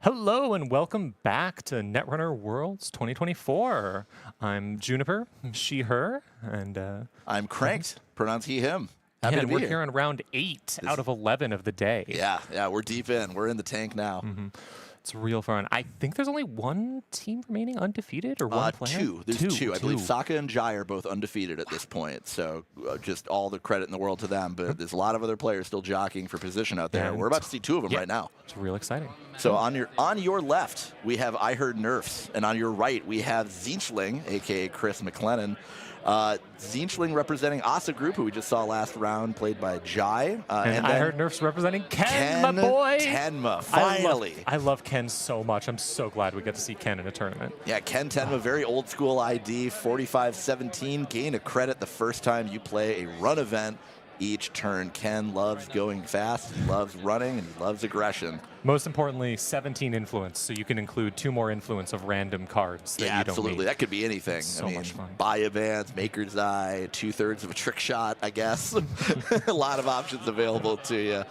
Hello and welcome back to Netrunner Worlds 2024. I'm Juniper, she, her, and I'm Cranked, pronounce he, him. Happy to be we're here. here on round 8 out of 11 of the day. Yeah, we're deep in. We're in the tank now. It's real fun. I think there's only one team remaining undefeated, or one player? Two. There's two. I believe Sokka and Jai are both undefeated at this point, so just all the credit in the world to them. But there's a lot of other players still jockeying for position out there. And we're about to see two of them right now. It's real exciting. So on your left, we have I Heard Nerfs, and on your right, we have tzeentchling, a.k.a. Chris McLennan. Tzeentchling representing Asa Group, who we just saw last round, played by Jai. And I Heard Nerfs representing Ken, my boy. Tenma, finally. I love Ken so much. I'm so glad we get to see Ken in a tournament. Yeah, Ken Tenma, very old school ID, 45-17. Gain a credit the first time you play a run event each turn. Ken loves going fast, he loves running, and he loves aggression. Most importantly, 17 influence, so you can include 2 more influence of random cards that you don't absolutely. need. That could be anything. So much fun. Buy Advance, Maker's Eye, 2/3 of a trick shot, I guess. A lot of options available to you.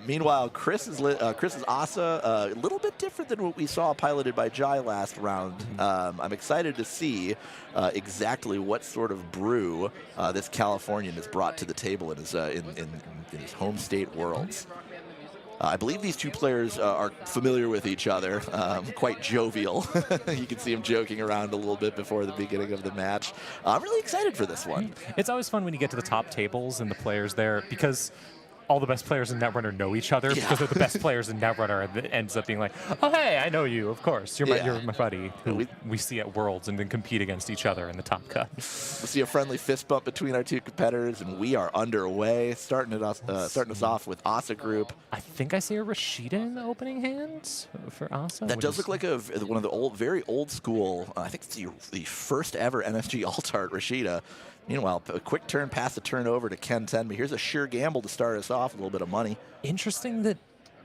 Meanwhile, Chris is Asa, a little bit different than what we saw piloted by Jai last round. I'm excited to see exactly what sort of brew this Californian has brought to the table in his home state Worlds. I believe these two players are familiar with each other, quite jovial. You can see them joking around a little bit before the beginning of the match. I'm really excited for this one. It's always fun when you get to the top tables and the players there, because all the best players in Netrunner know each other because they're the best players in Netrunner, and it ends up being like, oh, hey, I know you, of course. You're my buddy who we see at Worlds and then compete against each other in the top cut. We'll see a friendly fist bump between our two competitors, and we are underway, starting us off with Asa Group. I think I see a Rashida in the opening hands for Asa. That does look like one of the very old school, I think it's the first ever NFG alt-art Rashida. Meanwhile, a quick turn pass the turn over to Ken Tenma. Here's a sure gamble to start us off, a little bit of money. Interesting that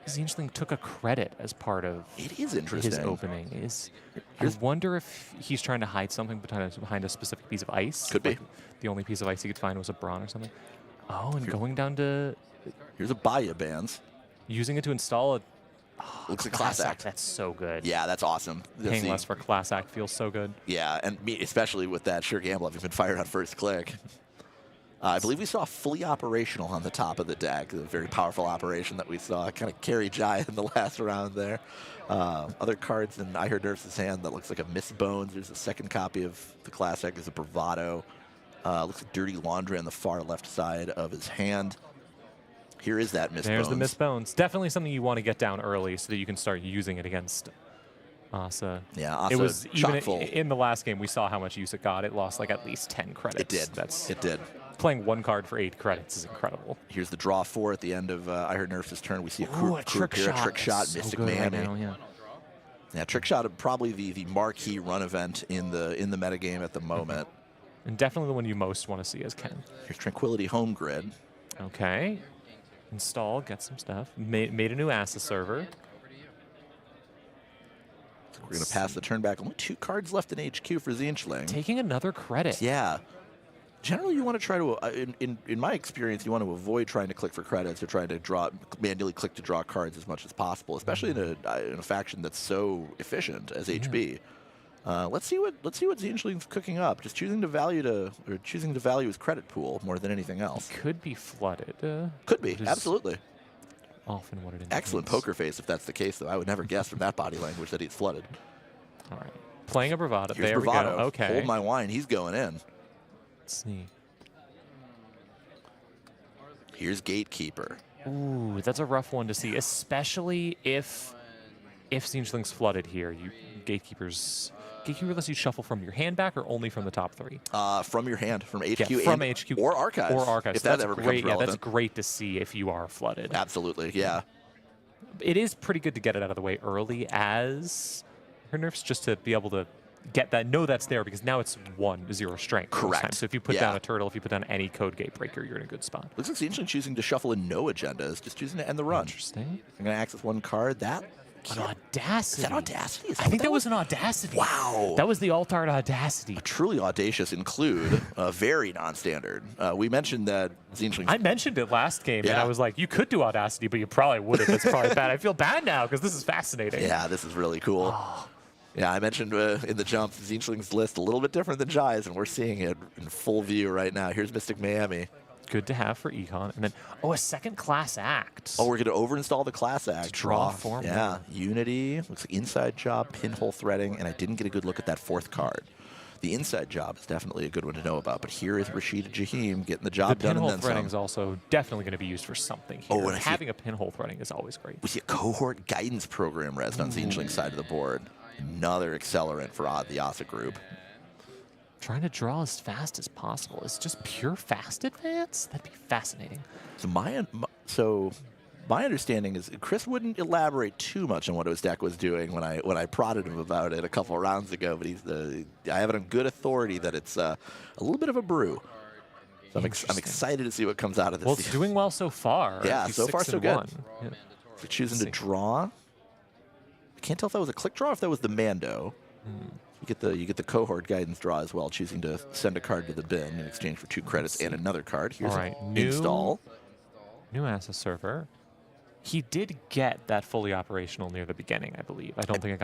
tzeentchling took a credit as part of his opening. I wonder if he's trying to hide something behind a specific piece of ice. Could be. The only piece of ice he could find was a brawn or something. Oh, and going down to... Here's a Baya Bands. Using it to install a... Looks like Class Act. That's so good. Yeah, that's awesome. Paying less for Class Act feels so good. Yeah, and especially with that sure gamble having been fired on first click. I believe we saw fully operational on the top of the deck. A very powerful operation that we saw kind of carry Jai in the last round there. Other cards in I Heard Nerfs' hand that looks like a Miss Bones. There's a second copy of the Class Act as a Bravado. Looks like Dirty Laundry on the far left side of his hand. Here is that Miss Bones. There's the Miss Bones. Definitely something you want to get down early so that you can start using it against Asa. Yeah, Asa, it was even full. In the last game, we saw how much use it got. It lost like at least 10 credits. It did. Playing one card for 8 credits is incredible. Here's the draw 4 at the end of I Heard Nerfs' turn. We see a trick shot, so Mystic good Man. Right now, yeah, trick shot probably the marquee run event in the metagame at the moment. And definitely the one you most want to see as Ken. Here's Tranquility Home Grid. Okay. Install, get some stuff. Made a new Asa server. So we're going to pass the turn back. Only 2 cards left in HQ for tzeentchling. Taking another credit. Yeah. Generally, you want to try to, in my experience, you want to avoid trying to click for credits or trying to manually click to draw cards as much as possible, especially in a faction that's so efficient as HB. Let's see what tzeentchling's cooking up. Just choosing to value his credit pool more than anything else. It could be flooded. Could be, absolutely. Often what it indicates. Excellent poker face if that's the case, though. I would never guess from that body language that he's flooded. All right, playing a Bravado. Here's there Bravado. We go. Okay. Hold my wine. He's going in. Let's see. Here's Gatekeeper. Ooh, that's a rough one to see, especially if tzeentchling's flooded here. Gatekeeper lets you shuffle from your hand back or only from the top 3? From your hand, from HQ, from HQ or Archives. Or Archives. If that ever becomes relevant. Yeah, that's great to see if you are flooded. Absolutely, yeah. It is pretty good to get it out of the way early as her nerfs, just to be able to get that, know that's there, because now it's 1-0 strength. Correct. So if you put down a turtle, if you put down any code gate breaker, you're in a good spot. Looks like tzeentchling choosing to shuffle in no agendas, just choosing to end the run. Interesting. I'm going to access 1 card. That An Audacity. Is that Audacity? Is that I think that was an Audacity. Wow. That was the alt-art Audacity. A truly audacious include, very non-standard. We mentioned that tzeentchling. I mentioned it last game, and I was like, you could do Audacity, but you probably wouldn't. That's probably bad. I feel bad now because this is fascinating. Yeah, this is really cool. Oh. Yeah, I mentioned in the jump, tzeentchling's list a little bit different than Jai's, and we're seeing it in full view right now. Here's Mystic Miami. Good to have for Econ. And then, a second class act. Oh, we're going to overinstall the class act. Draw form. Yeah, Unity, looks like inside job, pinhole threading, and I didn't get a good look at that fourth card. The inside job is definitely a good one to know about, but here is Rashida Jaheim getting the job done and then some. The pinhole threading is also definitely going to be used for something here. Oh, and having a pinhole threading is always great. We see a cohort guidance program rest on tzeentchling's side of the board. Another accelerant for the Asa Group. Trying to draw as fast as possible. Is just pure fast advance? That'd be fascinating. So my understanding is Chris wouldn't elaborate too much on what his deck was doing when I prodded him about it a couple of rounds ago, but I have it on good authority that it's a little bit of a brew. So I'm excited to see what comes out of this. Well, it's doing well so far. Yeah, so far so good. Yeah. We're choosing to draw. I can't tell if that was a click draw or if that was the Mando. You get the cohort guidance draw as well, choosing to send a card to the bin in exchange for 2 credits and another card. Here's install. New Asa server. He did get that fully operational near the beginning, I believe. I don't think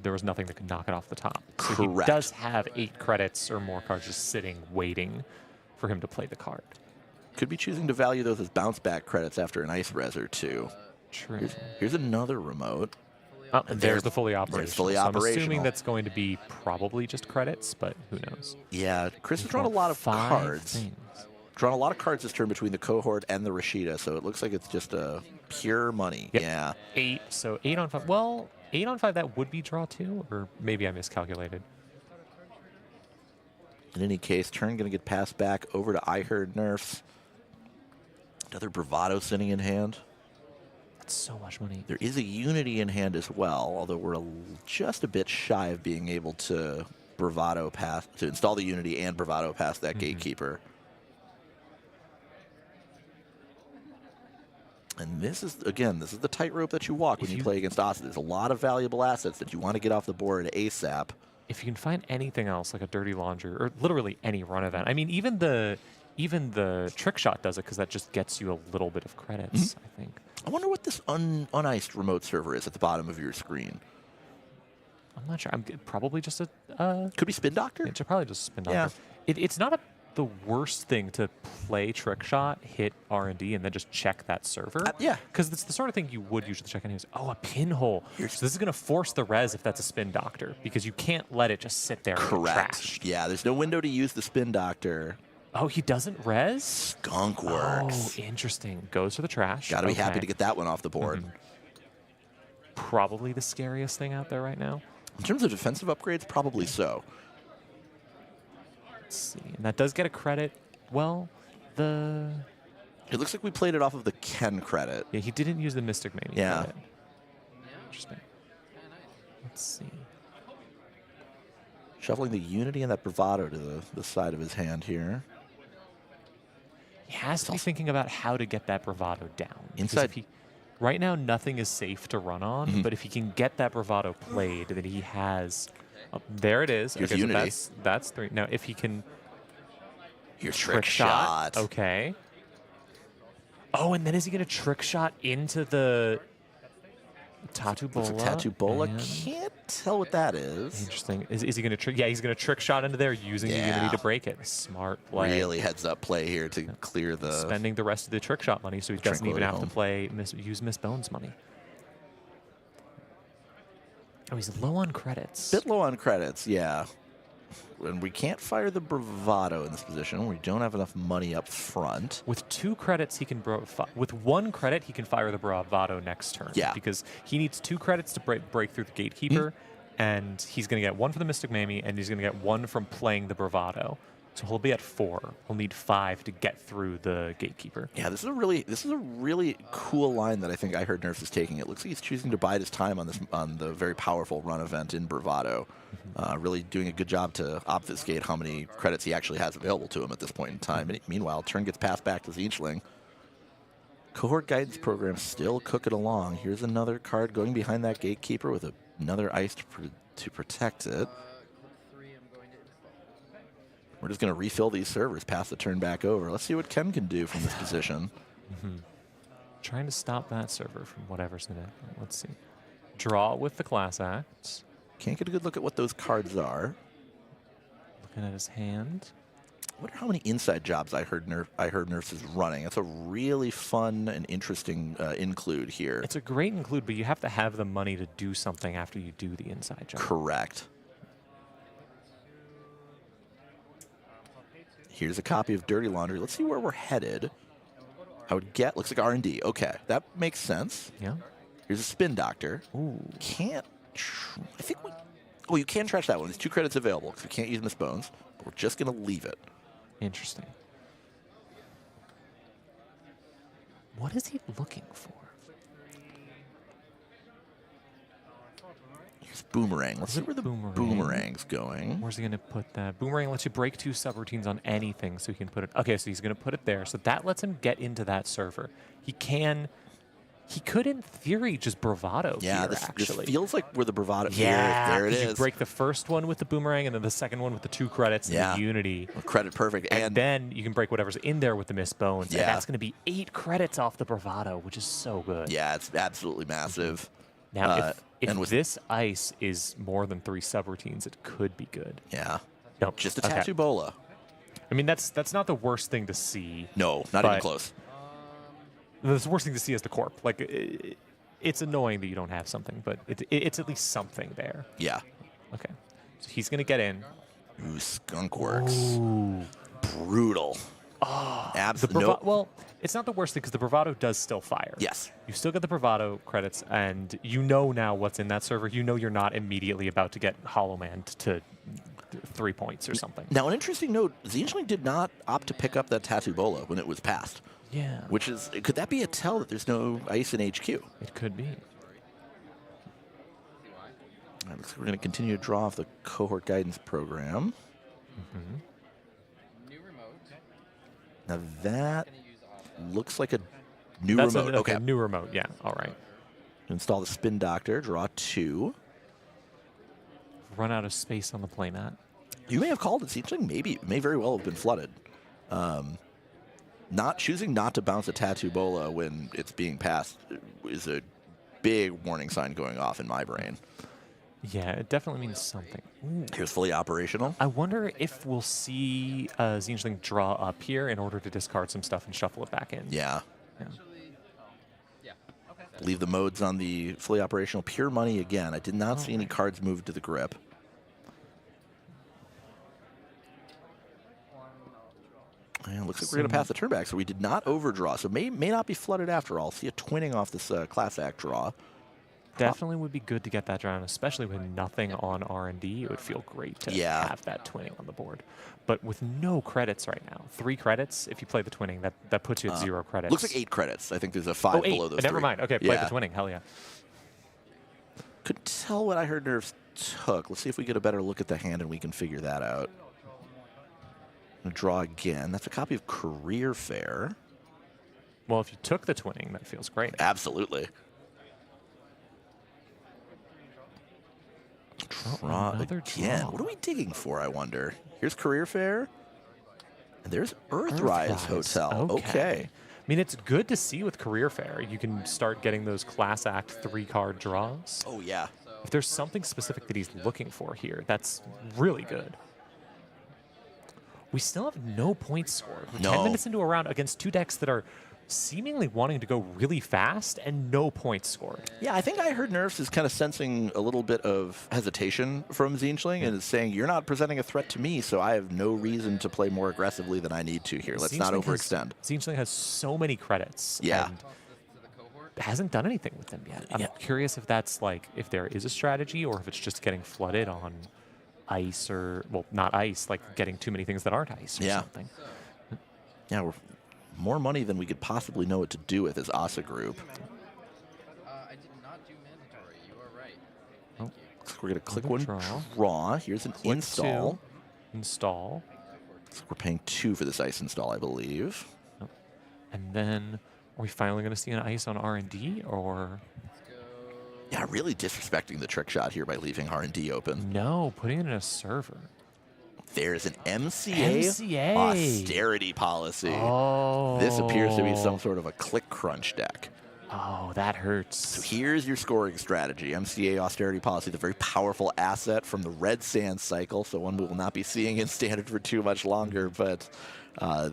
there was nothing that could knock it off the top. So Correct. He does have 8 credits or more cards just sitting, waiting for him to play the card. Could be choosing to value those as bounce back credits after an ice res or 2. True. Here's another remote. Oh, there's the fully operational. There's fully I'm operational. assuming that's going to be probably just credits, but who knows? Yeah, Chris has drawn a lot of cards. Drawn a lot of cards this turn between the cohort and the Rashida, so it looks like it's just pure money. Yep. Yeah. 8, so 8 on 5. Well, 8 on 5, that would be draw 2, or maybe I miscalculated. In any case, turn going to get passed back over to I Heard Nerfs. Another Bravado sitting in hand. So much money. There is a Unity in hand as well, although we're just a bit shy of being able to install the Unity and Bravado past that gatekeeper. And this is the tightrope that you walk when you play against Asa. There's a lot of valuable assets that you want to get off the board ASAP. If you can find anything else, like a Dirty Laundry, or literally any run event. I mean, even the trick shot does it because that just gets you a little bit of credits, I think. I wonder what this uniced remote server is at the bottom of your screen. I'm not sure. Probably just a... Could be Spin Doctor? It's probably just Spin Doctor. Yeah. It's not the worst thing to play trick shot, hit R&D, and then just check that server. Yeah. Because it's the sort of thing you would usually check anyways. Oh, a pinhole. So this is going to force the res if that's a Spin Doctor, because you can't let it just sit there and get trashed. Yeah, there's no window to use the Spin Doctor. Oh, he doesn't res? Skunk works. Oh, interesting. Goes to the trash. Got to be happy to get that one off the board. Probably the scariest thing out there right now. In terms of defensive upgrades, probably so. Let's see. And that does get a credit. Well, it looks like we played it off of the Ken credit. Yeah, he didn't use the Mystic Mania credit. Interesting. Let's see. Shuffling the Unity and that Bravado to the side of his hand here. He has to be thinking about how to get that Bravado down. Inside. Right now, nothing is safe to run on, but if he can get that Bravado played, then he has... Oh, there it is. Here's okay, Unity. So that's 3. Now, if he can... Here's trick shot. Okay. Oh, and then is he going to trick shot into the... Tattoo Bola. Tattoo Bola. Can't tell what that is. Interesting. Is he going to trick? Yeah, he's going to trick shot into there using the Unity to break it. Smart play. Really heads up play here to clear the... Spending the rest of the trick shot money so he doesn't even have to use Miss Bones money. Oh, he's low on credits. Bit low on credits, yeah. And we can't fire the Bravado in this position. We don't have enough money up front. With 2 credits, he can with 1 credit, he can fire the Bravado next turn. Yeah. Because he needs 2 credits to break through the Gatekeeper, and he's going to get 1 for the Mystic Mamie, and he's going to get 1 from playing the Bravado. So he'll be at 4. He'll need 5 to get through the Gatekeeper. Yeah, this is a really cool line that I think I Heard Nerfs is taking. It looks like he's choosing to bide his time on the very powerful run event in Bravado. Really doing a good job to obfuscate how many credits he actually has available to him at this point in time. And meanwhile, turn gets passed back to tzeentchling. Cohort guidance program still cooking along. Here's another card going behind that gatekeeper with another ice to protect it. We're just going to refill these servers, pass the turn back over. Let's see what Ken can do from this position. Trying to stop that server from whatever's in it. Let's see. Draw with the class act. Can't get a good look at what those cards are. Looking at his hand. I wonder how many inside jobs I heard Nerfs is running. It's a really fun and interesting include here. It's a great include, but you have to have the money to do something after you do the inside job. Correct. Here's a copy of Dirty Laundry. Let's see where we're headed. I would get, looks like R&D. Okay, that makes sense. Yeah. Here's a Spin Doctor. Ooh. Can't, I think we, oh, you can trash that one. There's 2 credits available because we can't use Miss Bones. But we're just going to leave it. Interesting. What is he looking for? Here's Boomerang. Let's see where the Boomerang's going. Where's he going to put that? Boomerang lets you break 2 subroutines on anything, so he can put it. Okay, so he's going to put it there. So that lets him get into that server. He could, in theory, just bravado here, this actually. feels like we're the bravado. Yeah, there it is. You break the first one with the Boomerang, and then the second one with the 2 credits and the Unity. Credit perfect. And then you can break whatever's in there with the Miss Bones. Yeah. And that's going to be 8 credits off the bravado, which is so good. Yeah, it's absolutely massive. Now, if this ice is more than 3 subroutines, it could be good. Yeah. No, just a Tattoo Bola. I mean, that's not the worst thing to see. No, not even close. The worst thing to see is the corp. Like, it's annoying that you don't have something, but it's at least something there. Yeah. Okay. So he's going to get in. Ooh, Skunk Works. Ooh. Brutal. Oh, absolutely. Well, it's not the worst thing because the bravado does still fire. Yes. You still get the bravado credits, and you know now what's in that server. You know you're not immediately about to get Hollow Man to 3 points or something. Now, an interesting note, tzeentchling did not opt to pick up that Tattoo Bola when it was passed. Yeah. Which is, could that be a tell that there's no ice in HQ? It could be. So we're going to continue to draw off the cohort guidance program. Now that looks like a new remote. Okay, new remote. Yeah, all right. Install the Spin Doctor, draw 2. Run out of space on the playmat. You may have called it tzeentchling. Maybe it may very well have been flooded. Choosing not to bounce a Tattoo Bola when it's being passed is a big warning sign going off in my brain. Yeah, it definitely means something. Ooh. Here's fully operational. I wonder if we'll see tzeentchling draw up here in order to discard some stuff and shuffle it back in. Yeah. Leave the modes on the fully operational. Pure money again. I did not see any cards moved to the grip. And it looks like we're going to pass the turn back, so we did not overdraw. So may not be flooded after all. See a twinning off this class act draw. Definitely would be good to get that drawn, especially with nothing on R&D. It would feel great to have that twinning on the board. But with no credits right now, 3 credits, if you play the twinning, that puts you at 0 credits. Looks like 8 credits. I think there's a 5 below those. Never mind. Okay, play the twinning. Hell yeah. Couldn't tell what I heard Nerfs took. Let's see if we get a better look at the hand and we can figure that out. I'm going to draw again. That's a copy of Career Fair. Well, if you took the twinning, that feels great. Absolutely. Draw again. What are we digging for, I wonder? Here's Career Fair. And there's Earthrise Hotel. Okay. I mean, it's good to see with Career Fair. You can start getting those Class Act 3-card draws. Oh, yeah. If there's something specific that he's looking for here, that's really good. We still have no points scored. We're 10 minutes into a round against 2 decks that are seemingly wanting to go really fast and no points scored. Yeah, I think I heard Nerfs is kind of sensing a little bit of hesitation from tzeentchling and is saying, you're not presenting a threat to me, so I have no reason to play more aggressively than I need to here. Let's not overextend. tzeentchling has so many credits. Yeah. And hasn't done anything with them yet. I'm curious if that's like, if there is a strategy or if it's just getting flooded on ice or, well, not ice, like getting too many things that aren't ice or something. Yeah, we're more money than we could possibly know what to do with as Asa Group. I did not do mandatory. You are right. Oh, we're going to click one draw. Here's an install. Install. So we're paying 2 for this ice install, I believe. And then Are we finally going to see an ice on R&D, or Yeah, really disrespecting the trick shot here by leaving R&D open. no, putting it in a server? There's an MCA austerity policy. Oh. This appears to be some sort of a click crunch deck. Oh, that So hurts. here's your scoring strategy. MCA austerity policy is a very powerful asset from the Red Sand cycle, so one we will not be seeing in Standard for too much longer, but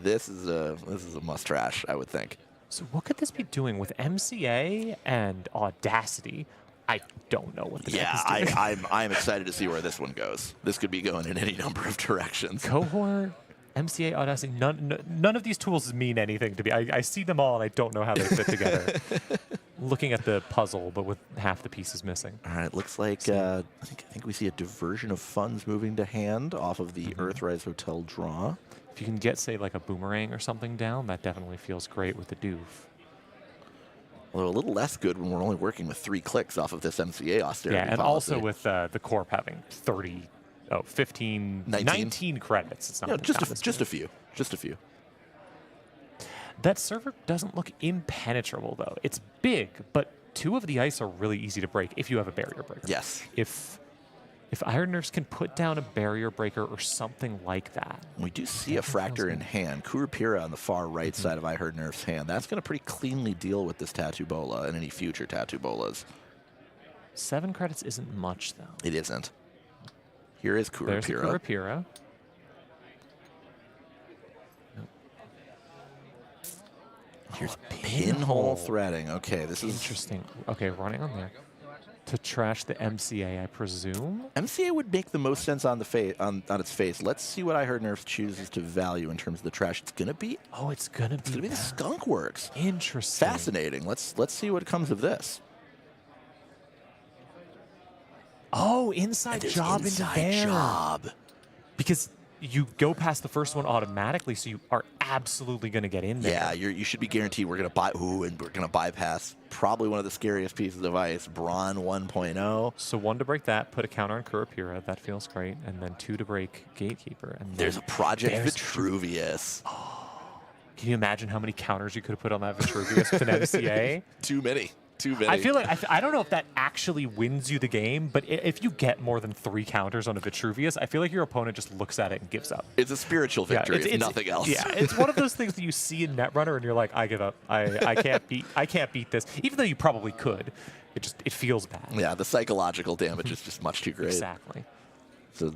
this is a must trash, I would think. So what could this be doing with MCA and Audacity? I don't know what the Yeah, deck is doing. I'm excited to see where this one goes. This could be going in any number of directions. Cohort, MCA, Audacity, none of these tools mean anything to me. I see them all and I don't know how they fit together. Looking at the puzzle, but with half the pieces missing. All right, looks like I think we see a diversion of funds moving to hand off of the Earthrise Hotel draw. If you can get, say, like a boomerang or something down, that definitely feels great with the doof. Although a little less good when we're only working with 3 clicks off of this MCA austerity Yeah, and policy. also with the Corp having 19 credits. It's not, Yeah, just a a few. Just a few. That server doesn't look impenetrable, though. It's big, but 2 of the ice are really easy to break if you have a barrier breaker. Yes. If Iron Nerfs can put down a barrier breaker or something like that. We do see a Fractor in hand. Kurapira on the far right side of I Heard Nerf's hand. That's going to pretty cleanly deal with this Tattoo Bola and any future Tattoo Bolas. 7 credits isn't much, though. It isn't. Here is Kurapira. There's the Kurapira. Here's pinhole threading. Okay, this is interesting. Okay, running on there. To trash the MCA, I presume? MCA would make the most sense on the on its face. Let's see what I Heard Nerf chooses to value in terms of the trash. It's gonna be it's gonna be the Skunk Works. Interesting. Fascinating. Let's see what comes of this. Oh, inside job into there. Job. Because you go past the first one automatically, so you are absolutely going to get in there. Yeah, you should be guaranteed we're going to bypass probably one of the scariest pieces of ice, Brawn 1.0. So 1 to break that, put a counter on Kurapira. That feels great. And then 2 to break Gatekeeper. And there's a Project Vitruvius. Can you imagine how many counters you could have put on that Vitruvius with an MCA? Too many. Too many. I feel like I don't know if that actually wins you the game, but if you get more than 3 counters on a Vitruvius, I feel like your opponent just looks at it and gives up. It's a spiritual victory. It's nothing else. Yeah, it's one of those things that you see in Netrunner and you're like, I give up. I can't beat this, even though you probably could. It feels bad. Yeah, the psychological damage is just much too great. Exactly. So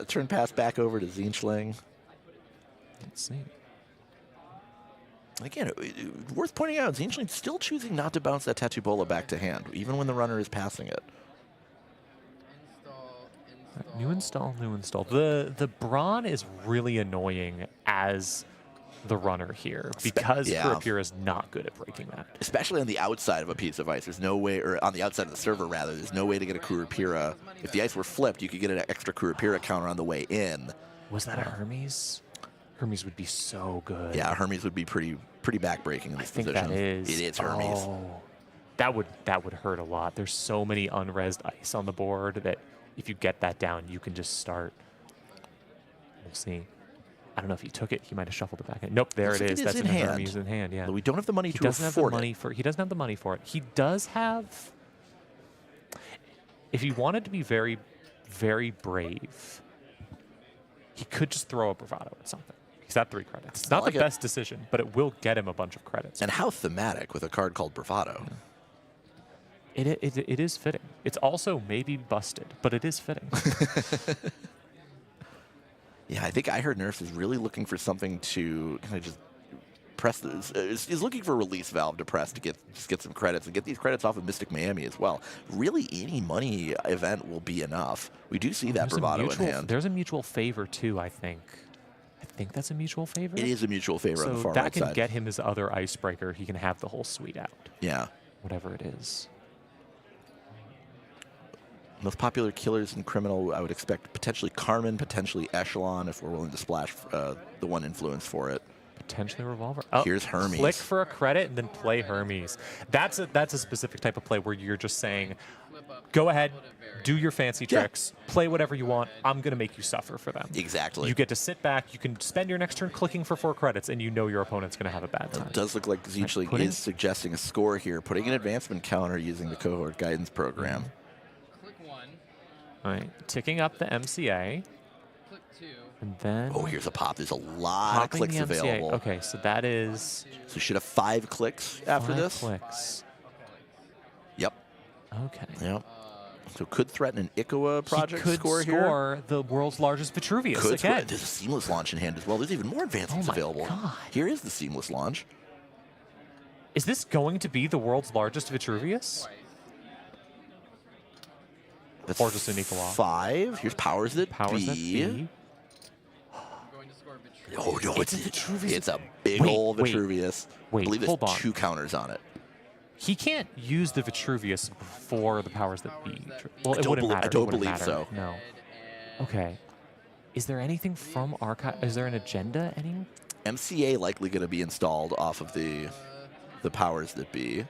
turn pass back over to tzeentchling. Let's see. Again, worth pointing out, tzeentchling still choosing not to bounce that Tattoo Bola back to hand, even when the runner is passing it. New install. The Brawn is really annoying as the runner here because Kurapira is not good at breaking that. Especially on the outside of a piece of ice. There's no way, or on the outside of the server rather, there's no way to get a Kurapira. If the ice were flipped, you could get an extra Kurapira counter on the way in. Was that a Hermes? Hermes would be so good. Yeah, Hermes would be pretty backbreaking in this position. I think that is. It is Hermes. Oh, that would hurt a lot. There's so many unresed ice on the board that if you get that down, you can just start. We'll see. I don't know if he took it. He might have shuffled it back in. Nope, there it is. That's in Hermes in hand. Yeah. But we don't have the money to afford it. He doesn't have the money for it. He does have. If he wanted to be very, very brave, he could just throw a bravado at something. He's at 3 credits. It's not the best decision, but it will get him a bunch of credits. And how thematic with a card called Bravado. Yeah. It is fitting. It's also maybe busted, but it is fitting. Yeah, I think I Heard Nerfs is really looking for something to kind of just press. Is looking for a release valve to press to get some credits and get these credits off of Mystic Miami as well. Really, any money event will be enough. We do see that Bravado in hand. There's a mutual favor too, I think. I think that's a mutual favor. It is a mutual favor on the far right side. So that can get him his other icebreaker. He can have the whole suite out. Yeah. Whatever it is. Most popular killers in Criminal, I would expect potentially Carmen, potentially Echelon, if we're willing to splash the 1 influence for it. potentially revolver. Oh, Here's Hermes. Click for a credit and then play Hermes. That's a specific type of play where you're just saying, go ahead, do your fancy tricks, play whatever you want. I'm going to make you suffer for them. Exactly. You get to sit back. You can spend your next turn clicking for 4 credits, and you know your opponent's going to have a bad time. It does look like tzeentchling is suggesting a score here, putting an advancement counter using the cohort guidance program. Click 1. All right, ticking up the MCA. Click 2. And then Oh, here's a pop. There's a lot of clicks available. Okay, so that is So you should have 5 clicks after 5 this. clicks. Yep. Okay. Yep. So could threaten an Ikoa project he could score here. score the world's largest Vitruvius Could again. There's a seamless launch in hand as well. There's even more advancements Oh my available. God. Here is the seamless launch. Is this going to be the world's largest Vitruvius? That's Or just an equal off? 5. Here's powers that Powers that be. be. I'm going to score Vitruvius. Oh no, It's a Vitruvius. It's a big Wait, old wait, Vitruvius. wait, I believe hold there's on. 2 counters on it. He can't use the Vitruvius before the powers that be. Well, I it don't wouldn't belie- matter. I don't It wouldn't believe matter. so. No. And Okay. Is there anything from Archive? Is there an agenda anywhere? MCA likely going to be installed off of the powers that be.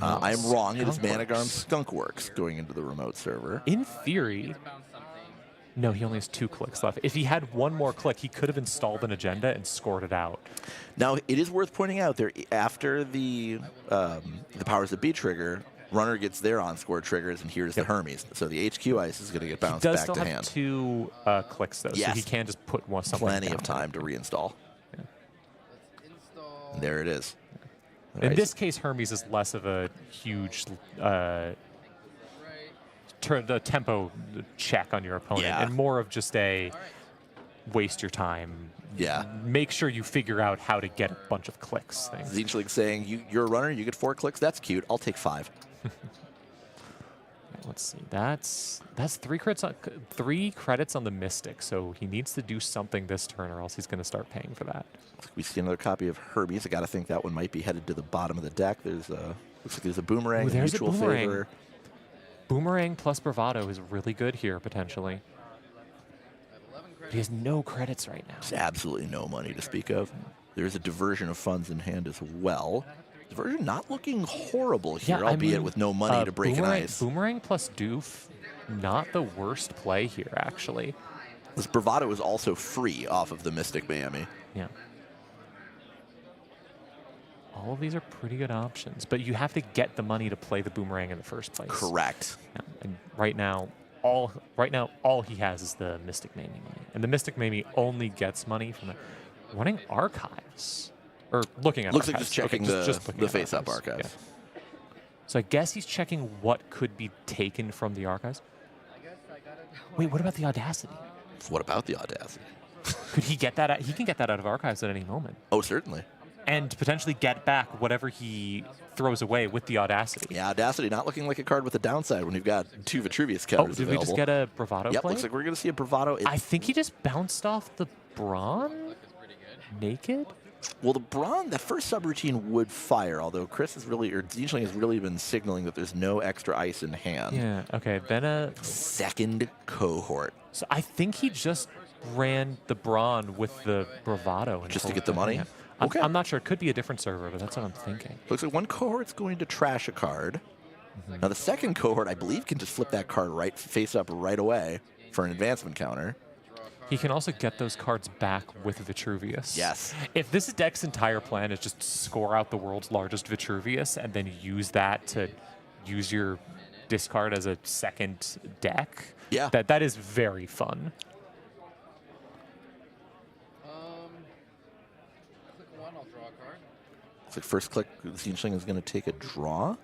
I am wrong. It is Skunkworks. Managarm Skunkworks going into the remote server. In theory, bounce something. no, he only has 2 clicks left. If he had one more click, he could have installed an agenda and scored it out. Now, it is worth pointing out there after the powers that be trigger, runner gets their on-score triggers, and here's the Hermes. So the HQ ice is going to get He bounced does back still to have hand. 2 clicks, though, so Yes. he can just put something Plenty down of time to reinstall. Let's install. And there it is. All In right. this case, Hermes is less of a huge Right. the tempo check on your opponent, Yeah. and more of just a waste your time. Yeah. Make sure you figure out how to get a bunch of clicks thing. tzeentchling saying, you're a runner, you get 4 clicks, that's cute, I'll take 5. Let's see. That's 3 credits on the Mystic, so he needs to do something this turn, or else he's going to start paying for that. We see another copy of Hermes. I got to think that one might be headed to the bottom of the deck. There's looks like there's a boomerang, Ooh, there's a mutual boomerang. favor. Boomerang plus Bravado is really good here, potentially. I have 11 But credits. he has no credits right now. There's absolutely no money to speak of. There is a diversion of funds in hand as well. Diversion not looking horrible here, Yeah, I albeit mean, with no money to break boomerang, an ice. Boomerang plus Doof, not the worst play here, actually. This Bravado is also free off of the Mystic Miami. Yeah. All of these are pretty good options, but you have to get the money to play the Boomerang in the first place. Correct. Yeah, and right now, all he has is the Mystic Mamie money, and the Mystic Mamie only gets money from running archives or looking at. Looks like archives. just checking Okay, just looking the at face-up archives. archives. Yeah. So I guess he's checking what could be taken from the archives. I guess I got it. Wait, what about the Audacity? What about the Audacity? Could he get that? He can get that out of archives at any moment, Oh, certainly. and potentially get back whatever he throws away with the Audacity. Yeah, Audacity not looking like a card with a downside when you've got 2 Vitruvius Oh, counters did we available. just get a Bravado Yep, play? looks like we're going to see a Bravado. I think he just bounced off the Brawn It's pretty good. naked. Well, the Brawn, that first subroutine would fire, although Chris has really, or tzeentchling has really been signaling that there's no extra ice in hand. Yeah. Okay. Then Second cohort. so I think he just ran the Brawn with the Bravado Just to until get the money? yeah. Okay. I'm not sure. It could be a different server, but that's what I'm thinking. Looks like one cohort's going to trash a card. Now, the second cohort, I believe, can just flip that card right face up right away for an advancement counter. He can also get those cards back with Vitruvius. Yes. If this deck's entire plan is just score out the world's largest Vitruvius and then use that to use your discard as a second deck, Yeah. that is very fun. Click 1, I'll draw a card. Looks like first click, tzeentchling is going to take a draw.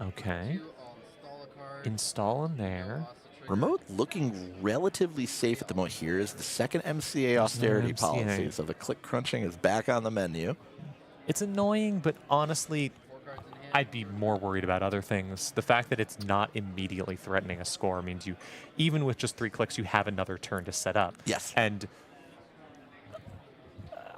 Okay. 2, I'll install a card. Install in there. Asa trigger. Remote looking relatively safe at the moment. Here is the second MCA austerity MCA. policy, so the click crunching is back on the menu. It's annoying, but honestly, 4 cards in hand. I'd be more worried about other things. The fact that it's not immediately threatening a score means you, even with just 3 clicks, you have another turn to set up. Yes. And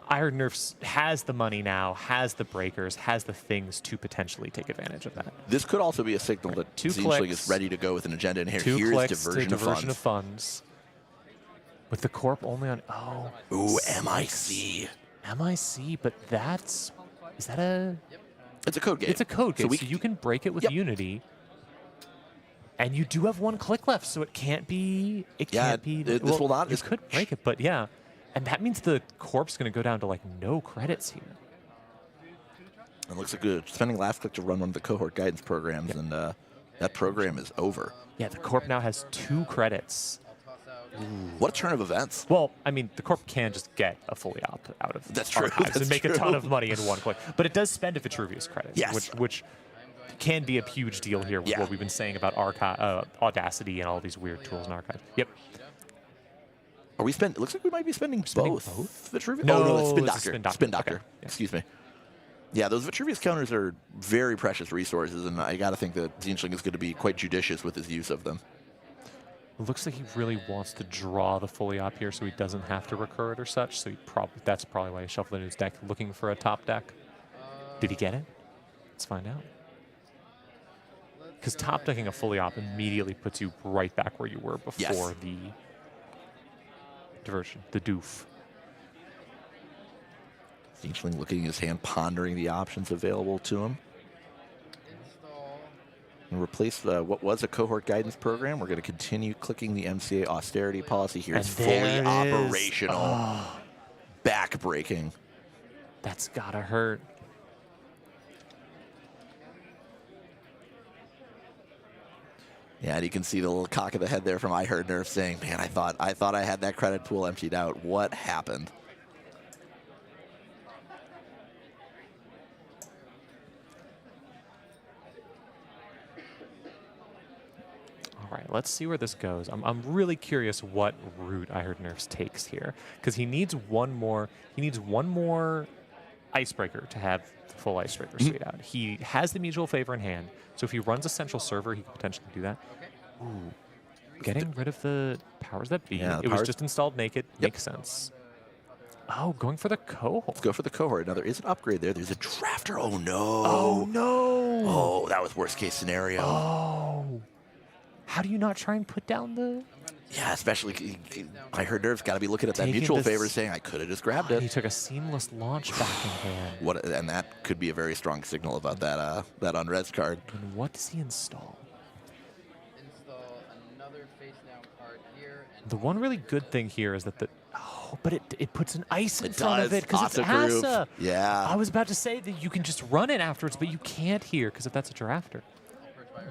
Iron Nerfs has the money now, has the breakers, has the things to potentially take advantage of that. This could also be a signal that 2 tzeentchling clicks. is ready to go with an agenda in here. 2 Here's clicks diversion, to diversion of funds. With the corp only on... Oh. Ooh, MIC. MIC, but that's... Is that a... It's a code gate. It's a code gate, So, so you can break it with Unity. And you do have one click left, so it can't be... It can't be... This well, will not... You could break it, but yeah. And that means the corpse is going to go down to, like, no credits here. It looks like good. Spending last click to run one of the cohort guidance programs, and that program is over. Yeah, the corp now has 2 credits. What a turn of events. Well, I mean, the corp can just get a fully op out of That's true. archives That's and make true. a ton of money in one click. But it does spend a Vitruvius credit, Yes. which can be a huge deal here with what we've been saying about Audacity and all these weird tools in archive. Yep. Are we spending? It looks like we might be spending both. Vitruvius? No, oh, no, it's Spin it's a Doctor. Spin Doctor. Spin Doctor. Okay. Yeah. Excuse me. Yeah, those Vitruvius counters are very precious resources, and I got to think that tzeentchling is going to be quite judicious with his use of them. It looks like he really wants to draw the fully op here so he doesn't have to recur it or such. So that's probably why he shuffled in his deck looking for a top deck. Did he get it? Let's find out. Because top decking a fully op immediately puts you right back where you were before the diversion, the doof. tzeentchling looking at his hand, pondering the options available to him. And replace what was a cohort guidance program. We're going to continue clicking the MCA austerity policy here. It's fully operational. Oh, Back-breaking. that's gotta hurt. Yeah, and you can see the little cock of the head there from I Heard Nerf saying, man, I thought I had that credit pool emptied out. What happened? All right, let's see where this goes. I'm really curious what route I Heard Nerfs takes here, because he needs one more. He needs one more icebreaker to have the full icebreaker suite out. He has the mutual favor in hand, so if he runs a central server, he could potentially do that. Ooh, getting rid of the powers that be. Yeah, it was just installed naked. Makes sense. Oh, going for the cohort. Let's go for the cohort. Now, there is an upgrade there. There's a drafter. Oh, no. Oh, no. Oh, that was worst case scenario. Oh. How do you not try and put down the... Yeah, especially I Heard Nerf's got to be looking at that Taking mutual this- favor saying, I could have just grabbed He it. took a seamless launch back in hand. And that could be a very strong signal about that unres card. And what does he install? Install another face down card here. And The one really good thing here is that but it puts an ice in It front does. of it because it's Asa Group. Asa. Yeah. I was about to say that you can just run it afterwards, but you can't here because if that's a drafter.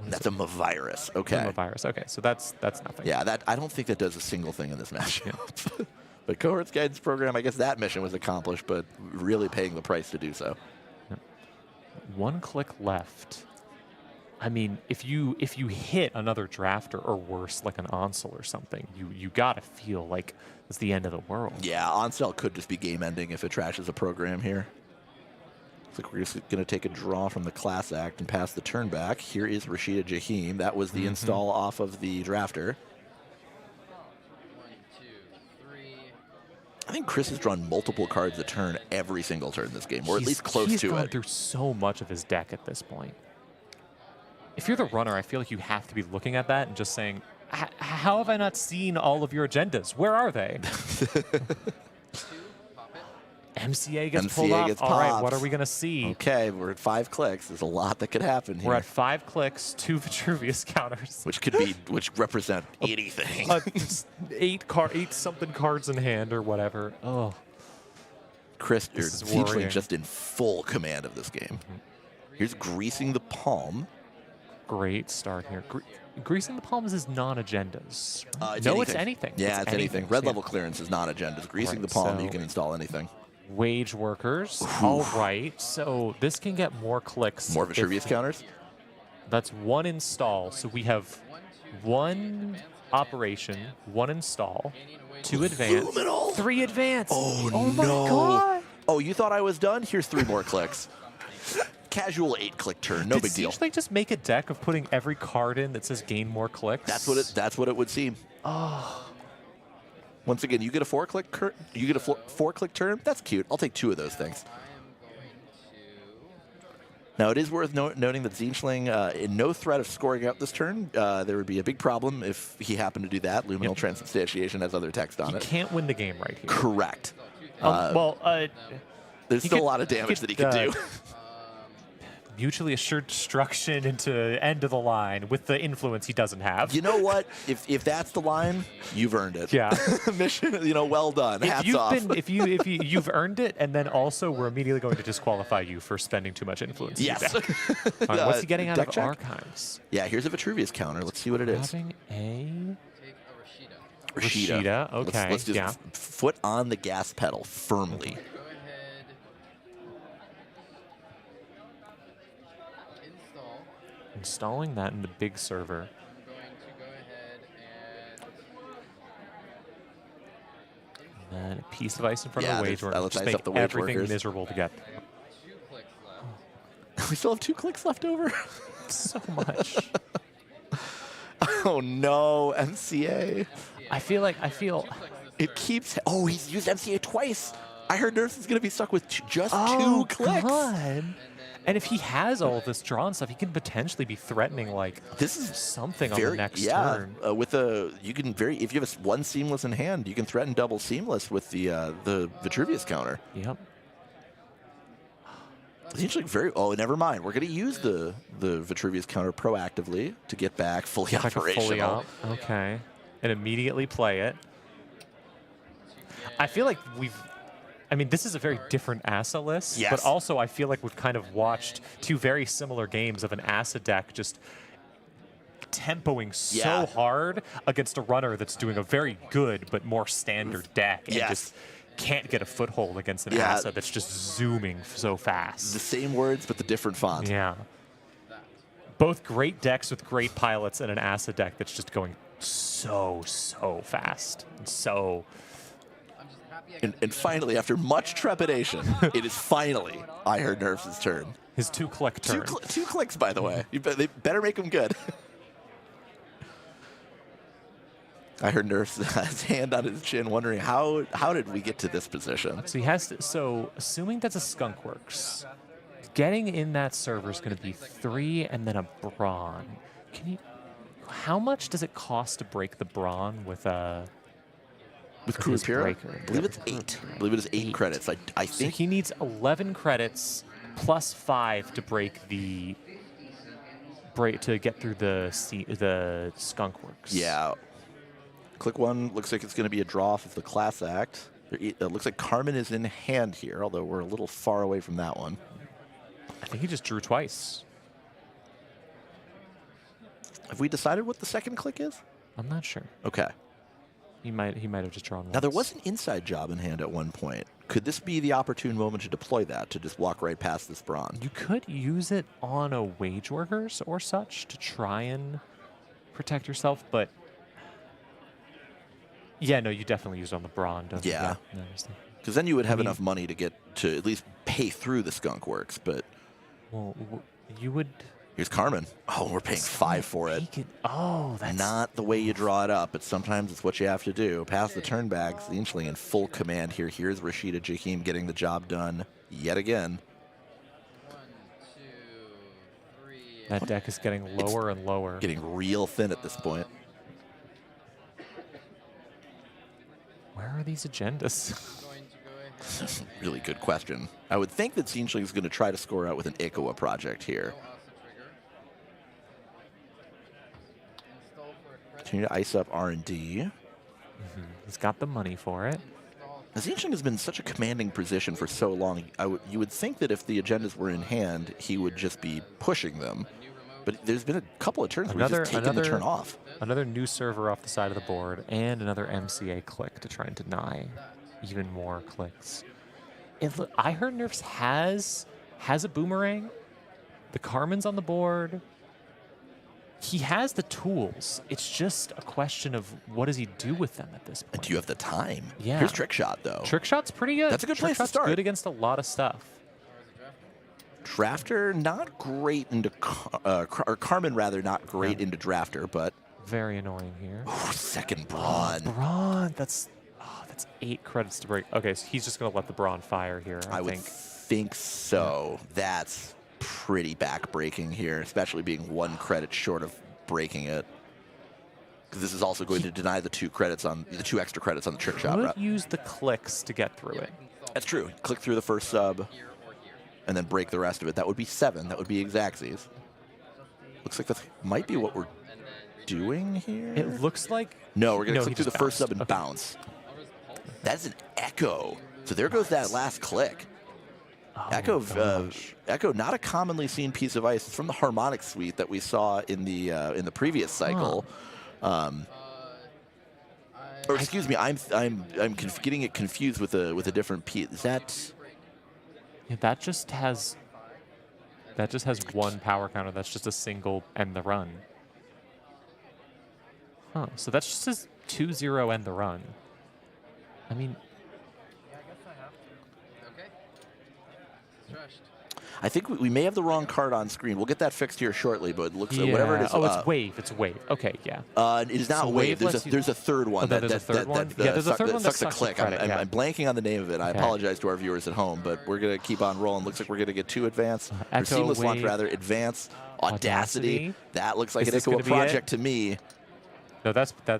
That's a virus. Okay. Virus. Okay, so that's nothing. Yeah, I don't think that does a single thing in this matchup. But Cohort's Guidance Program, I guess that mission was accomplished, but really paying the price to do so. One click left. I mean, if you hit another drafter or worse, like an Onsel or something, you gotta feel like it's the end of the world. Yeah, Onsel could just be game ending if it trashes a program here. Looks like we're just going to take a draw from the Class Act and pass the turn back. Here is Rashida Jaheim. That was the install off of the drafter. 1, 2, 3. I think Chris has drawn multiple cards a turn every single turn this game, or at least close he's to gone it. through so much of his deck at this point. If you're the runner, I feel like you have to be looking at that and just saying, how have I not seen all of your agendas? Where are they? 2, pop it. MCA gets MCA pulled off. gets All right, popped. what are we going to see? Okay, we're at 5 clicks. There's a lot that could happen here. We're at 5 clicks, 2 Vitruvius counters. which represent anything. 8 something cards in hand or whatever. Oh, Chris, This is tzeentchling worrying. just in full command of this game. Here's greasing the palm. great start here. Greasing the palms is non-agendas. It's anything. Yeah, it's anything. Red Yeah. level clearance is non-agendas. Greasing Right, the palm, so- you can install anything. Wage workers. All right. So this can get more clicks. More if- Vitruvius counters. That's 1 install. So we have 1 operation, 1 install, 2 advance, Luminal. 3 advance. Oh, my no. God. Oh, you thought I was done? Here's 3 more clicks. Casual 8-click turn, no Did big deal. Tzeentchling just make a deck of putting every card in that says gain more clicks? That's what it would seem. Oh. Once again, you get a 4-click you get a 4-click turn. That's cute. I'll take 2 of those things. I am going to. Now, it is worth noting that tzeentchling, in no threat of scoring out this turn, there would be a big problem if he happened to do that. Luminal Transubstantiation has other text on You it. can't win the game right here. Correct. There's still a lot of damage that he can do. Mutually assured destruction into end of the line with the influence he doesn't have. You know what? If that's the line, you've earned it. Yeah. Mission, well done. Hats off. If you've earned it, and then also we're immediately going to disqualify you for spending too much influence. Yes. What's he getting out deck of check? Archives? Yeah, here's a Vitruvius counter. Let's see what it is. Having a Take a Rashida. Rashida. Okay. Let's just yeah. foot on the gas pedal firmly. Go ahead. Install. Installing that in the big server. I'm going to go ahead and And then a piece of ice in front Yeah, of the wage that'll worker. Just ice up make the wage everything workers. miserable to get. 2 clicks left. We still have 2 clicks left over. So much. Oh no, MCA. I feel It keeps. Oh, he's used MCA twice. I heard Nerfs is going to be stuck with just oh, 2 clicks. God. And if he has all this drawn stuff, he can potentially be threatening This is something on very the next yeah. turn. You can if you have one seamless in hand, you can threaten double seamless with the Vitruvius counter. Yep. It's actually very. Oh, never mind. We're going to use the Vitruvius counter proactively to get back fully Like a operational. fully op. Okay. And immediately play it. I feel like this is a very different Asa list, Yes. but also I feel like we've kind of watched 2 very similar games of an Asa deck just tempoing so Yeah. hard against a runner that's doing a very good but more standard deck and Yes. just can't get a foothold against an Yeah. Asa that's just zooming so fast. The same words, but the different font. Yeah. Both great decks with great pilots and an Asa deck that's just going so fast. So I'm just happy I can And finally, after much trepidation, it is finally I heard Nerfs' turn. his 2-click turn. 2 clicks, by the way. They better make them good. I heard Nerfs his hand on his chin, wondering how did we get to this position? So he has to. So assuming that's a Skunkworks, getting in that server is going to be 3 and then a Brawn. Can you? How much does it cost to break the Brawn with a? With his Kurapira? breaker. I believe it's 8. I believe it is 8 credits. I So think he needs 11 credits plus 5 to break to get through the Skunkworks. yeah. Click 1 looks like it's going to be a draw off of the class act. It looks like Carmen is in hand here, although we're a little far away from that one. I think he just drew twice. Have we decided what the second click is? I'm not sure. Okay. He might have just drawn Now, there once. was an inside job in hand at one point. Could this be the opportune moment to deploy that, to just walk right past this Brawn? You could use it on a wage workers or such to try and protect yourself, but yeah, no, you definitely use it on the Brawn, don't Yeah. you? Yeah, I understand. Because then you would have mean- enough money to get to at least pay through the Skunk Works, but Well, you would here's Carmen. Oh, we're paying 5 for it. take it. Oh, that's Not the way you draw it up, but sometimes it's what you have to do. Pass the turn back, tzeentchling in full command here. Here's Rashida Jaheim getting the job done yet again. 1, 2, 3. that deck is getting lower and lower. Getting real thin at this point. Where are these agendas? Going to go ahead. Really good question. I would think that tzeentchling is going to try to score out with an Ikoa project here. No Asa trigger. Install for a credit. Continue to ice up R&D. He's got the money for it. Install. tzeentchling has been in such a commanding position for so long. You would think that if the agendas were in hand, he would just be pushing them. New remote. But there's been a couple of turns where he's just taken the turn off. Another new server off the side of the board, and another MCA click to try and deny even more clicks. I heard Nerfs has a boomerang. The Carmen's on the board. He has the tools. It's just a question of what does he do with them at this point. Do you have the time? Yeah. Here's Trick Shot, though. Trick Shot's pretty good. That's a good Trick place to Shot's start. good against a lot of stuff. Drafter, not great into... or Carmen, rather, not great into Drafter, but... Very annoying here. Ooh, second Brawn. Brawn, that's 8 credits to break. Okay, so he's just going to let the Brawn fire here, I would think. think so. That's pretty back-breaking here, especially being 1 credit short of breaking it. Because this is also going to deny the 2 extra credits on the Trick Shot Could route. use the clicks to get through it. That's true. Click through the first sub here or here. and then break the rest of it. That would be 7. That would be Exactsies. Looks like that might be what we're And then doing here. It looks like No, we're going to No, click he through the just first sub bounced. and Okay. bounce. what was pulse? That's an echo. So there goes that last click. oh Echo, gosh. Echo, not a commonly seen piece of ice. It's from the harmonic suite that we saw in the previous cycle. Or excuse me, I'm getting it confused with a different piece. Is that? Yeah, that just has one power counter. That's just a single end the run. Huh. So that's just says 2-0 end the run. I mean, Okay. Stretched. I think we may have the wrong card on screen. We'll get that fixed here shortly, but it looks whatever it is. Oh, it's wave. It's wave. Okay, yeah. It is not So wave. wave lets There's a third one. there's a third one? Yeah, there's a third one that sucks a sucks click. the credit, yeah. I'm blanking on the name of it. I Okay. apologize to our viewers at home, but we're going to keep on rolling. Looks like we're going to get 2 advance. Or Echo, seamless launch, wave. rather. Advance. Audacity. Audacity. That looks like Is an this Echo gonna be it? project to me. No, that's There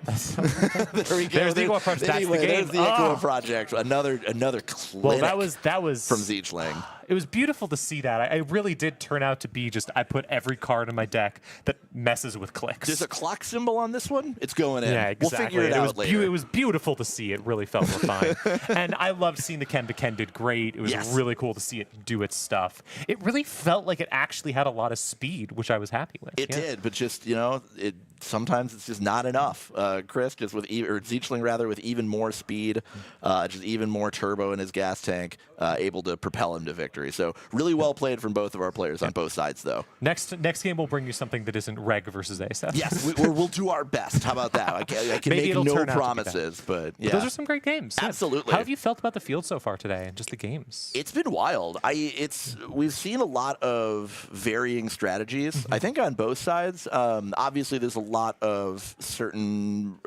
we go. There's the Echo project. That's the Anyway, game. There's the Echo Oh. project. Another clinic well, that was from tzeentchling. It was beautiful to see that. I really did turn out to be just I put every card in my deck that messes with clicks. There's a clock symbol on this one. It's going in. Yeah, exactly. We'll figure it out later. It was beautiful to see. It really felt refined. And I loved seeing the Ken. The Ken did great. It was Yes. really cool to see it do its stuff. It really felt like it actually had a lot of speed, which I was happy with. It Yeah. did, but just sometimes it's just not enough. Chris, just with or tzeentchling rather, with even more speed, just even more turbo in his gas tank, able to propel him to victory. So really well played from both of our players on both sides, though. Next game we'll bring you something that isn't Reg versus Asa. Yes, we'll do our best. How about that? I can Maybe make it'll no turn out to be promises, but yeah. But those are some great games. Yeah. Absolutely. How have you felt about the field so far today and just the games? It's been wild. We've seen a lot of varying strategies. Mm-hmm. I think on both sides. Obviously, there's a lot of certain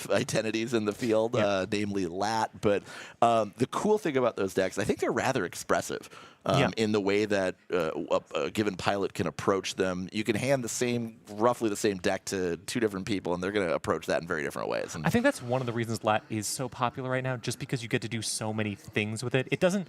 identities in the field, namely Lat. But the cool thing about those decks, I think they're rather expressive. In the way that a given pilot can approach them. You can hand roughly the same deck to 2 different people, and they're going to approach that in very different ways. And I think that's one of the reasons Lat is so popular right now, just because you get to do so many things with it. It doesn't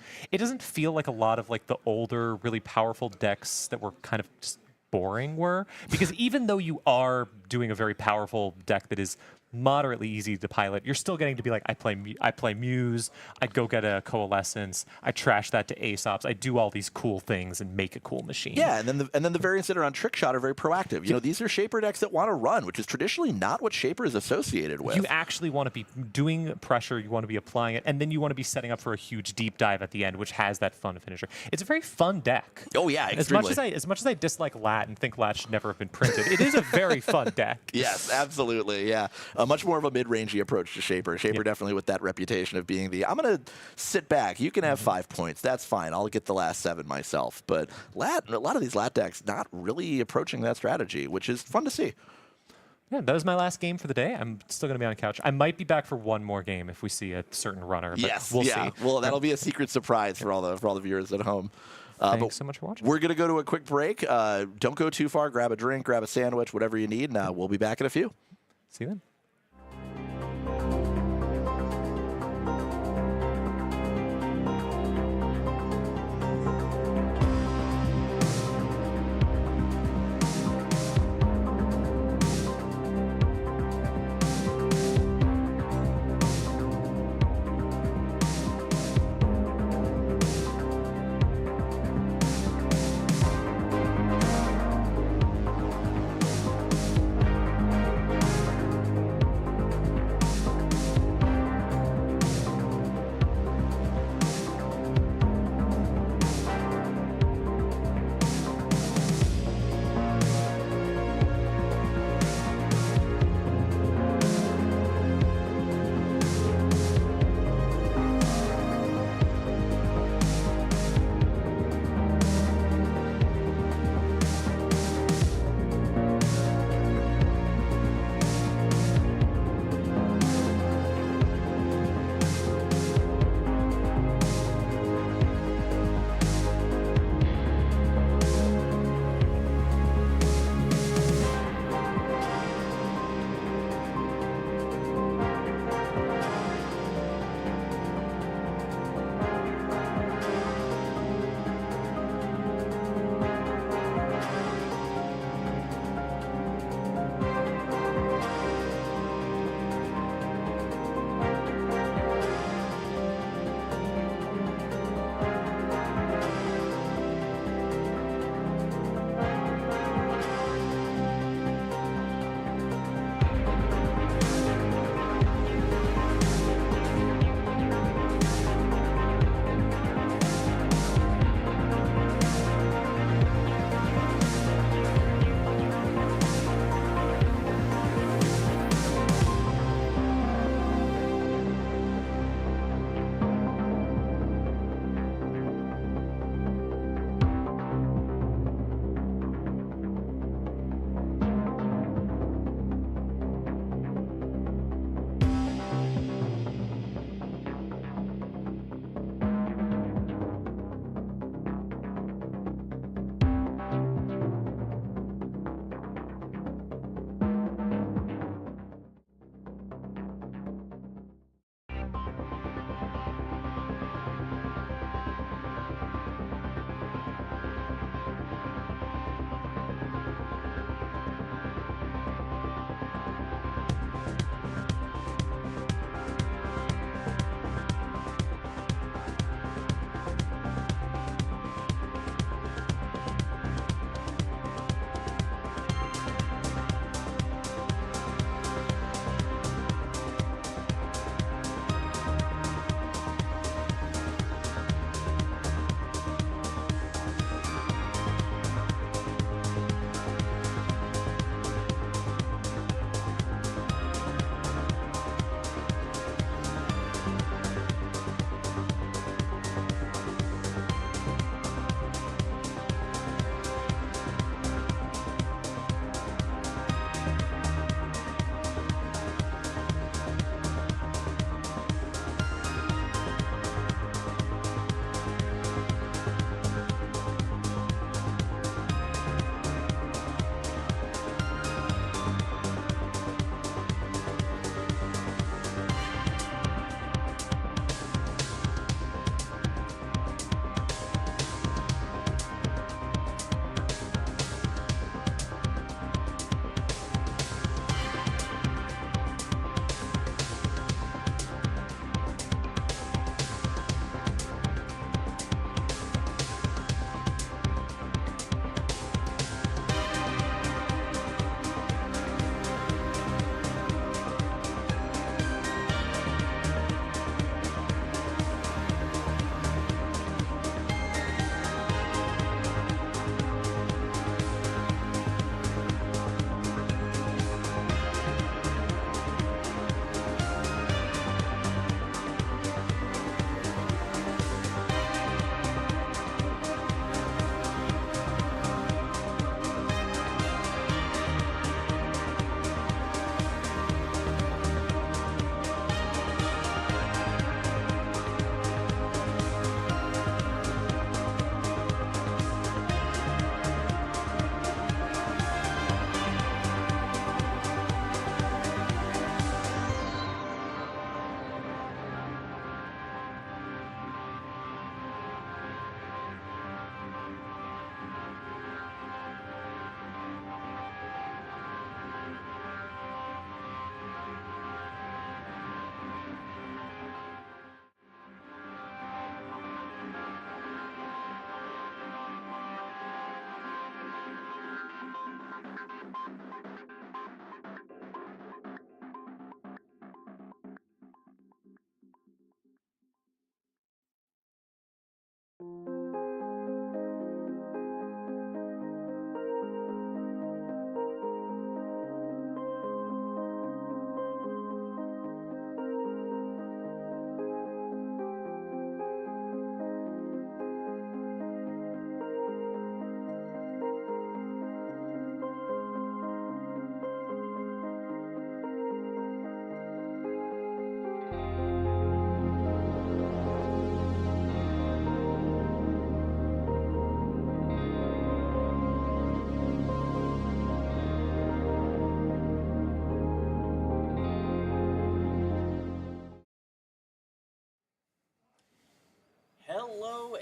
feel like a lot of like the older, really powerful decks that were kind of just boring were, because even though you are doing a very powerful deck that is moderately easy to pilot, you're still getting to be like, I play Muse, I go get a Coalescence, I trash that to Aesops, I do all these cool things and make a cool machine. yeah, and then the variants that are on Trickshot are very proactive. These are Shaper decks that want to run, which is traditionally not what Shaper is associated with. You actually want to be doing pressure, you want to be applying it, and then you want to be setting up for a huge deep dive at the end, which has that fun finisher. It's a very fun deck. Oh yeah, extremely. As much as I dislike Lat and think Lat should never have been printed, it is a very fun deck. Yes, absolutely. Yeah, much more of a mid-rangey approach to Shaper. Shaper definitely with that reputation of being I'm going to sit back. You can have 5 points. That's fine. I'll get the last 7 myself. But a lot of these Lat decks not really approaching that strategy, which is fun to see. Yeah, that was my last game for the day. I'm still going to be on the couch. I might be back for one more game if we see a certain runner. But we'll see. Well, that'll be a secret surprise for all the viewers at home. Thanks so much for watching. We're going to go to a quick break. Don't go too far. Grab a drink, grab a sandwich, whatever you need. And we'll be back in a few. See you then.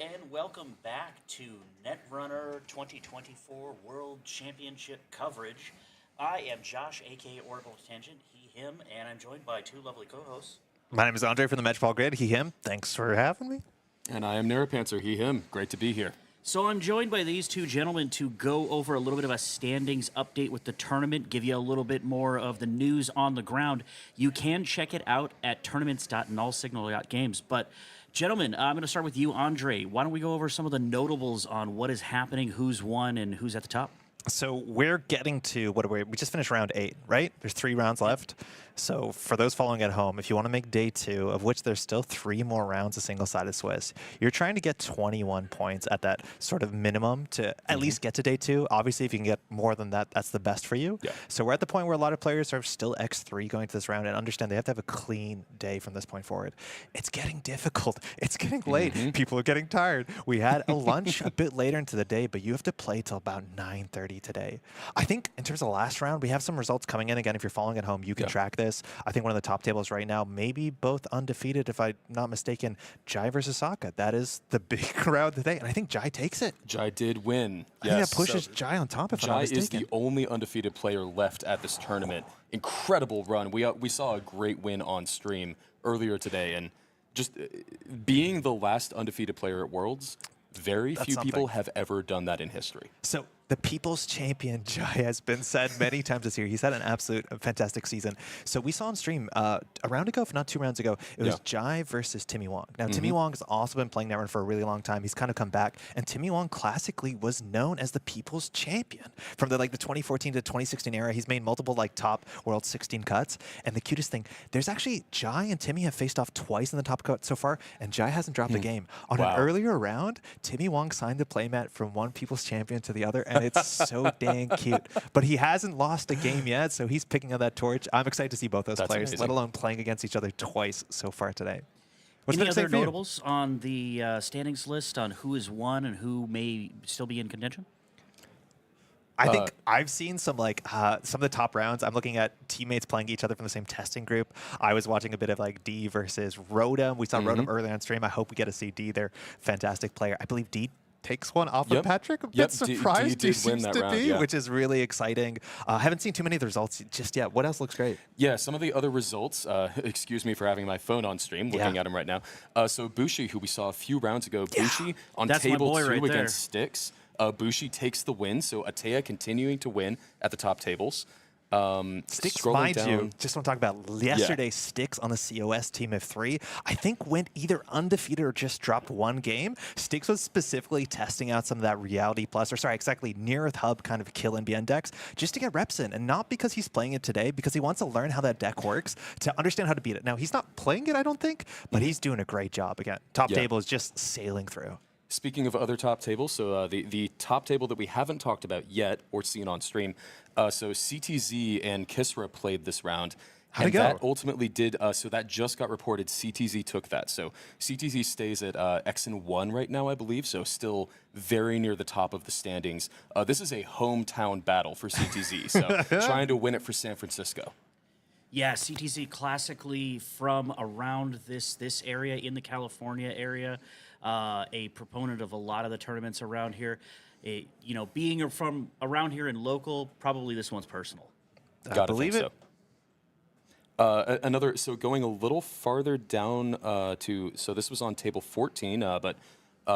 and welcome back to Netrunner 2024 World Championship coverage. I am Josh, aka Oracle Tangent, he, him, and I'm joined by two lovely co-hosts. My name is Andrej from the Metropolitan Grid. He, him. Thanks for having me. And I am Neuropantser. He, him. Great to be here. So I'm joined by these two gentlemen to go over a little bit of a standings update with the tournament, give you a little bit more of the news on the ground. You can check it out at tournaments.nullsignal.games. But, gentlemen, I'm going to start with you, Andrej. Why don't we go over some of the notables on what is happening, who's won, and who's at the top? So we're getting to, we just finished round 8, right? There's 3 rounds left. So for those following at home, if you want to make day 2, of which there's still 3 more rounds of single-sided Swiss, you're trying to get 21 points at that sort of minimum to at least get to day 2. Obviously, if you can get more than that, that's the best for you. Yeah. So we're at the point where a lot of players are still X3 going to this round and understand they have to have a clean day from this point forward. It's getting difficult. It's getting late. People are getting tired. We had a lunch a bit later into the day, but you have to play till about 9:30 today. I think in terms of the last round, we have some results coming in. Again, if you're following at home, you can track this. I think one of the top tables right now, maybe both undefeated, if I'm not mistaken, Jai versus Sokka. That is the big round today, and I think Jai takes it. Jai did win. I think that pushes Jai on top, if I'm not Jai mistaken. is the only undefeated player left at this tournament. Incredible run. We saw a great win on stream earlier today, and just being the last undefeated player at Worlds, very few people have ever done that in history. So the people's champion, Jai, has been said many times this year. He's had an absolute fantastic season. So we saw on stream a round ago, if not 2 rounds ago, it was Jai versus Timmy Wong. Now, Timmy Wong has also been playing Netrunner for a really long time. He's kind of come back. And Timmy Wong classically was known as the people's champion. From the 2014 to 2016 era, he's made multiple top World 16 cuts. And the cutest thing, there's actually Jai and Timmy have faced off twice in the top cut so far, and Jai hasn't dropped a game. On an earlier round, Timmy Wong signed the playmat from one people's champion to the other, and it's so dang cute. But he hasn't lost a game yet, so he's picking up that torch. I'm excited to see both those players, amazing. let alone playing against each other twice so far today. Any other notables on the standings list on who has won and who may still be in contention? I think I've seen some of the top rounds. I'm looking at teammates playing each other from the same testing group. I was watching a bit of D versus Rotom. We saw Rotom earlier on stream. I hope we get to see D. They're a fantastic player. I believe D takes one off of Patrick. A bit surprised he seems to be, which is really exciting. I haven't seen too many of the results just yet. What else looks great? Yeah, some of the other results, excuse me for having my phone on stream, looking at him right now. So Bushi, who we saw a few rounds ago, Bushi on table 2 against Styx. Bushi takes the win, so Atea continuing to win at the top tables. Styx, mind you, just want to talk about yesterday, Styx on the COS team of 3, I think went either undefeated or just dropped 1 game. Styx was specifically testing out some of that Reality Plus, or sorry, exactly, Near Earth Hub kind of kill NBN decks, just to get reps in, and not because he's playing it today, because he wants to learn how that deck works, to understand how to beat it. Now, he's not playing it, I don't think, but he's doing a great job. Again, top table is just sailing through. Speaking of other top tables, so the top table that we haven't talked about yet or seen on stream, so CTZ and Kisra played this round. How'd it go? That ultimately did, so that just got reported. CTZ took that. So CTZ stays at X1 right now, I believe, so still very near the top of the standings. This is a hometown battle for CTZ, so trying to win it for San Francisco. Yeah, CTZ classically from around this area, in the California area, a proponent of a lot of the tournaments around here. Being from around here and local, probably this one's personal. Gotta believe it. So going a little farther down so this was on table 14,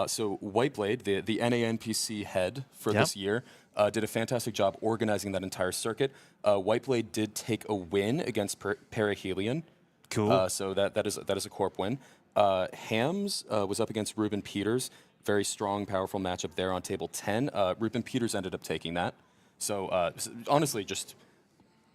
so Whiteblade, the NANPC head for this year, did a fantastic job organizing that entire circuit. Whiteblade did take a win against Perihelion. Cool. So that is a corp win. Hams was up against Ruben Peters. Very strong, powerful matchup there on table 10. Ruben Peters ended up taking that. So honestly, just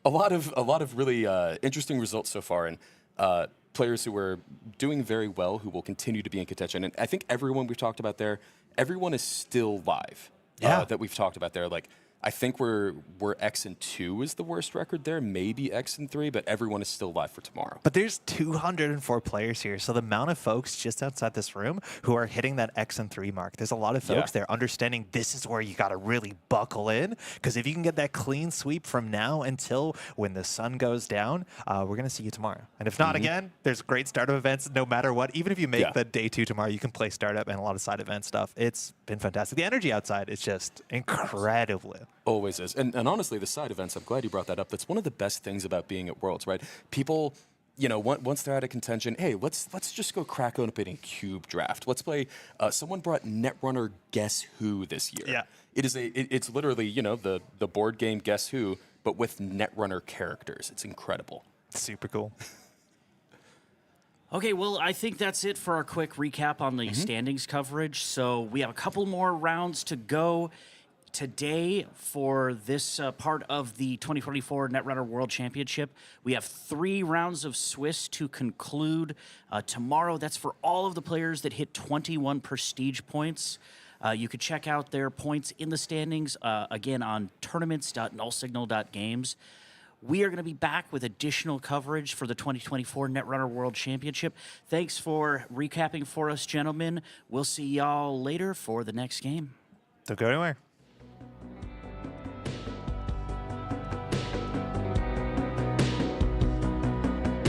a lot of really interesting results so far, and players who are doing very well, who will continue to be in contention. And I think everyone we've talked about there, everyone is still live. That we've talked about there. Like I think we're X-2 is the worst record there, maybe X-3, but everyone is still live for tomorrow. But there's 204 players here, so the amount of folks just outside this room who are hitting that X-3 mark, there's a lot of folks there understanding this is where you got to really buckle in, because if you can get that clean sweep from now until when the sun goes down, we're going to see you tomorrow. And if not, again, there's great startup events no matter what. Even if you make the day 2 tomorrow, you can play startup and a lot of side event stuff. It's been fantastic. The energy outside is just incredible. Always is. And honestly, the side events, I'm glad you brought that up. That's one of the best things about being at Worlds, right? People, once they're out of contention, hey, let's just go crack open a cube draft. Let's play. Someone brought Netrunner Guess Who this year. Yeah. It's literally, the board game Guess Who, but with Netrunner characters. It's incredible. Super cool. Okay, well, I think that's it for our quick recap on the standings coverage. So we have a couple more rounds to go today for this part of the 2024 Netrunner World Championship. We have 3 rounds of Swiss to conclude tomorrow. That's for all of the players that hit 21 prestige points. You could check out their points in the standings, again, on tournaments.nullsignal.games. We are going to be back with additional coverage for the 2024 Netrunner World Championship. Thanks for recapping for us, gentlemen. We'll see y'all later for the next game. Don't go anywhere.